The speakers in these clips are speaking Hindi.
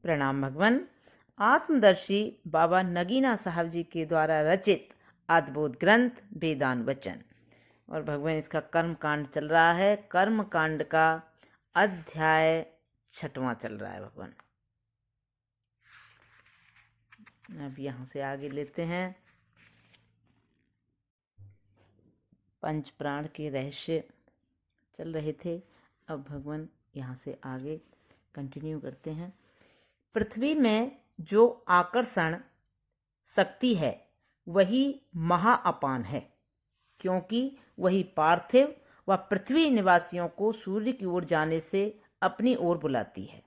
प्रणाम भगवान। आत्मदर्शी बाबा नगीना साहब जी के द्वारा रचित अद्भुत ग्रंथ वेदांत वचन। और भगवान इसका कर्म कांड चल रहा है। कर्म कांड का अध्याय 6वां चल रहा है भगवान। अब यहाँ से आगे लेते हैं। पंच प्राण के रहस्य चल रहे थे। अब भगवान यहाँ से आगे कंटिन्यू करते हैं। पृथ्वी में जो आकर्षण शक्ति है वही महाअपान है, क्योंकि वही पार्थिव व पृथ्वी निवासियों को सूर्य की ओर जाने से अपनी ओर बुलाती है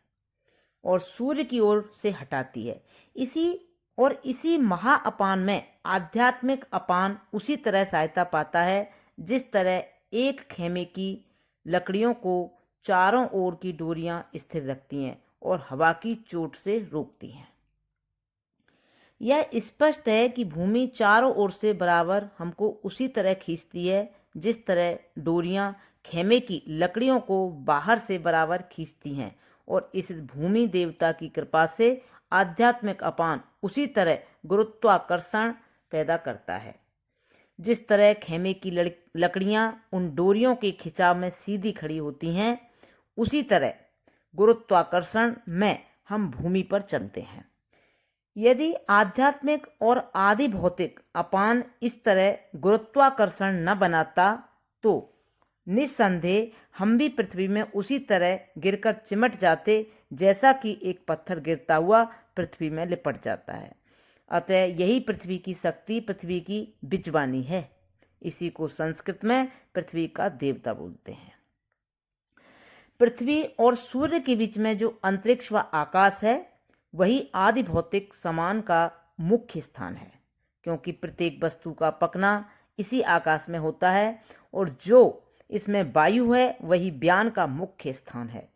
और सूर्य की ओर से हटाती है। इसी महाअपान में आध्यात्मिक अपान उसी तरह सहायता पाता है जिस तरह एक खेमे की लकड़ियों को चारों ओर की डोरियां स्थिर रखती हैं और हवा की चोट से रोकती हैं। यह स्पष्ट है कि भूमि चारों ओर से बराबर हमको उसी तरह खींचती है जिस तरह डोरियां खेमे की लकड़ियों को बाहर से बराबर खींचती हैं, और इस भूमि देवता की कृपा से आध्यात्मिक अपान उसी तरह गुरुत्वाकर्षण पैदा करता है। जिस तरह खेमे की लकड़ियां उन डोरियों के खिंचाव में सीधी खड़ी होती हैं, उसी तरह गुरुत्वाकर्षण में हम भूमि पर चलते हैं। यदि आध्यात्मिक और आदि भौतिक अपान इस तरह गुरुत्वाकर्षण न बनाता तो निस्संदेह हम भी पृथ्वी में उसी तरह गिरकर चिमट जाते जैसा कि एक पत्थर गिरता हुआ पृथ्वी में लिपट जाता है। अतः यही पृथ्वी की शक्ति, पृथ्वी की बिजवानी है। इसी को संस्कृत में पृथ्वी का देवता बोलते हैं। पृथ्वी और सूर्य के बीच में जो अंतरिक्ष व आकाश है वही आदि भौतिक समान का मुख्य स्थान है, क्योंकि प्रत्येक वस्तु का पकना इसी आकाश में होता है, और जो इसमें वायु है वही व्यान का मुख्य स्थान है,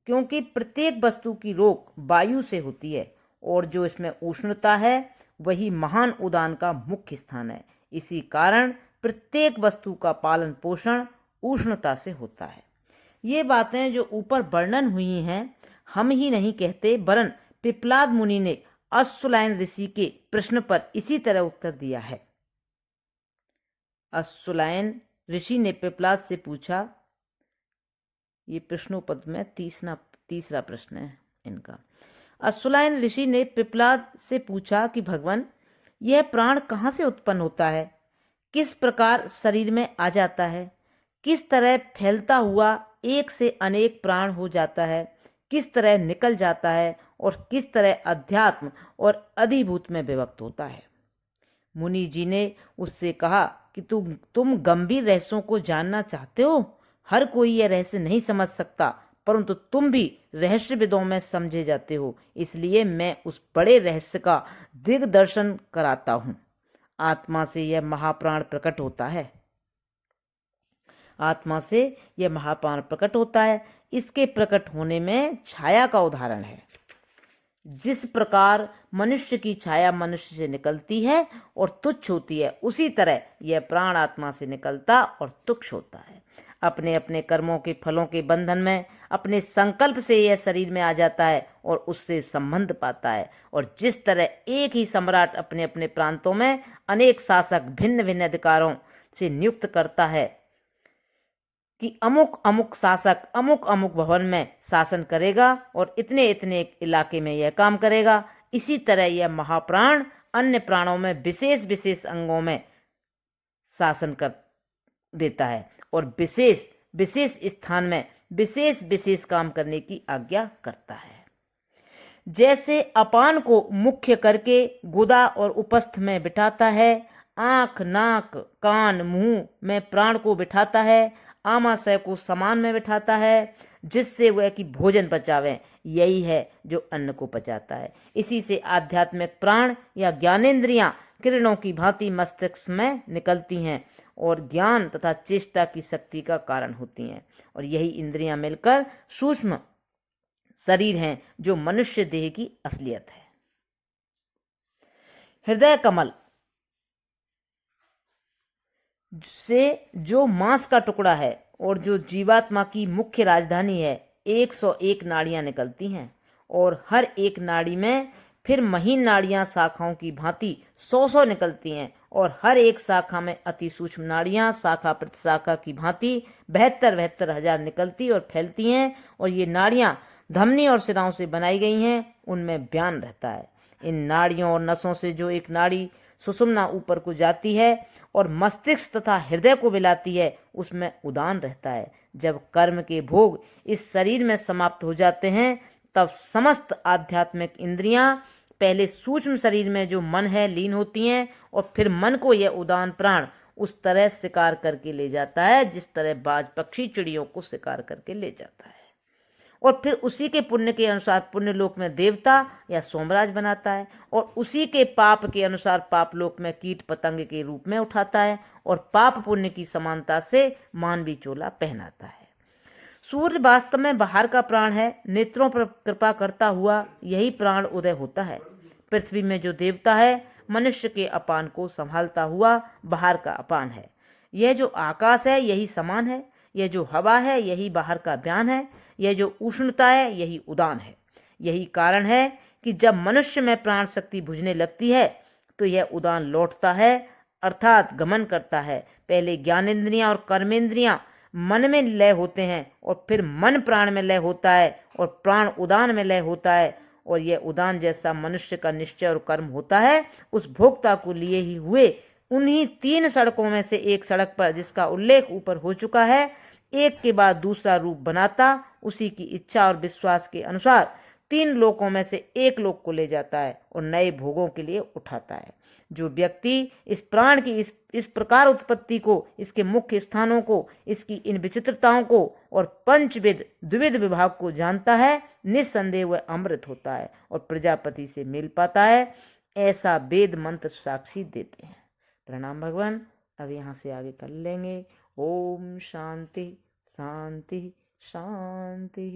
क्योंकि प्रत्येक वस्तु की रोक वायु से होती है, और जो इसमें उष्णता है वही महान उदान का मुख्य स्थान है। इसी कारण प्रत्येक वस्तु का पालन पोषण उष्णता से होता है। ये बातें जो ऊपर वर्णन हुई हैं हम ही नहीं कहते, वरन पिप्लाद मुनि ने अश्वलायन ऋषि के प्रश्न पर इसी तरह उत्तर दिया है। अश्वलायन ऋषि ने पिप्लाद से पूछा, ये प्रश्नोपद में तीसरा प्रश्न है इनका। अश्वलायन ऋषि ने पिप्लाद से पूछा कि भगवान, यह प्राण कहाँ से उत्पन्न होता है, किस प्रकार शरीर में आ जाता है, किस तरह फैलता हुआ एक से अनेक प्राण हो जाता है, किस तरह निकल जाता है और किस तरह अध्यात्म और अधिभूत में विभक्त होता है। मुनि जी ने उससे कहा कि तुम गंभीर रहस्यों को जानना चाहते हो। हर कोई यह रहस्य नहीं समझ सकता, परंतु तुम भी रहस्यविदों में समझे जाते हो, इसलिए मैं उस बड़े रहस्य का दिग्दर्शन कराता हूं। आत्मा से यह महाप्राण प्रकट होता है। आत्मा से यह महाप्राण प्रकट होता है। इसके प्रकट होने में छाया का उदाहरण है। जिस प्रकार मनुष्य की छाया मनुष्य से निकलती है और तुच्छ होती है, उसी तरह यह प्राण आत्मा से निकलता और तुच्छ होता है। अपने अपने कर्मों के फलों के बंधन में अपने संकल्प से यह शरीर में आ जाता है और उससे संबंध पाता है। और जिस तरह एक ही सम्राट अपने अपने प्रांतों में अनेक शासक भिन्न भिन्न अधिकारों से नियुक्त करता है कि अमुक अमुक शासक अमुक अमुक भवन में शासन करेगा और इतने इतने इलाके में यह काम करेगा, इसी तरह यह महाप्राण अन्य प्राणों में विशेष विशेष अंगों में शासन कर देता है और विशेष विशेष स्थान में विशेष विशेष काम करने की आज्ञा करता है। जैसे अपान को मुख्य करके गुदा और उपस्थ में बिठाता है, आंख नाक कान मुंह में प्राण को बिठाता है, आमाशय को समान में बिठाता है, जिससे वह कि भोजन पचावे, यही है जो अन्न को पचाता है। इसी से आध्यात्मिक प्राण या ज्ञानेंद्रियां किरणों की भांति मस्तिष्क में निकलती हैं और ज्ञान तथा चेष्टा की शक्ति का कारण होती हैं, और यही इंद्रियां मिलकर सूक्ष्म शरीर हैं जो मनुष्य देह की असलियत है। हृदय कमल से जो मांस का टुकड़ा है और जो जीवात्मा की मुख्य राजधानी है, 101 नाड़ियां निकलती हैं, और हर एक नाड़ी में फिर महीन नाड़ियां शाखाओं की भांति 100 निकलती हैं और हर एक शाखा में अति सूक्ष्म नाड़ियां शाखा प्रति शाखा की भांति 72 हजार निकलती और फैलती हैं। और ये नाड़ियां धमनी और सिराओं से बनाई गई हैं, उनमें ब्यान रहता है। इन नाड़ियों और नसों से जो एक नाड़ी सुषुम्ना ऊपर को जाती है और मस्तिष्क तथा हृदय को मिलाती है, उसमें उदान रहता है। जब कर्म के भोग इस शरीर में समाप्त हो जाते हैं, तब समस्त आध्यात्मिक इंद्रियां पहले सूक्ष्म शरीर में जो मन है लीन होती हैं और फिर मन को यह उदान प्राण उस तरह शिकार करके ले जाता है जिस तरह बाज पक्षी चिड़ियों को शिकार करके ले जाता है, और फिर उसी के पुण्य के अनुसार पुण्य लोक में देवता या सोमराज बनाता है और उसी के पाप के अनुसार पाप लोक में कीट पतंग के रूप में उठाता है और पाप पुण्य की समानता से मानवी चोला पहनाता है। सूर्य वास्तव में बाहर का प्राण है, नेत्रों पर कृपा करता हुआ यही प्राण उदय होता है। पृथ्वी में जो देवता है मनुष्य के अपान को संभालता हुआ बाहर का अपान है। यह जो आकाश है यही समान है, यह जो हवा है यही बाहर का ब्यान है, यह जो उष्णता है यही उदान है। यही कारण है कि जब मनुष्य में प्राण शक्ति बुझने लगती है तो यह उदान लौटता है, अर्थात गमन करता है। पहले ज्ञानेंद्रियां और कर्मेंद्रियां मन में लय होते हैं और फिर मन प्राण में लय होता है और प्राण उदान में लय होता है, और यह उदान जैसा मनुष्य का निश्चय और कर्म होता है उस भोक्ता को लिए ही हुए उन्हीं 3 सड़कों में से एक सड़क पर, जिसका उल्लेख ऊपर हो चुका है, एक के बाद दूसरा रूप बनाता उसी की इच्छा और विश्वास के अनुसार 3 लोकों में से एक लोक को ले जाता है और नए भोगों के लिए उठाता है। जो व्यक्ति इस प्राण की इस प्रकार उत्पत्ति को, इसके मुख्य स्थानों को, इसकी इन विचित्रताओं को और पंचविध द्विविध विभाग को जानता है, निस्संदेह वह अमृत होता है और प्रजापति से मेल पाता है, ऐसा वेद मंत्र साक्षी देते हैं। प्रणाम भगवान। अब यहाँ से आगे कर लेंगे। ओम शांति शांति शांति।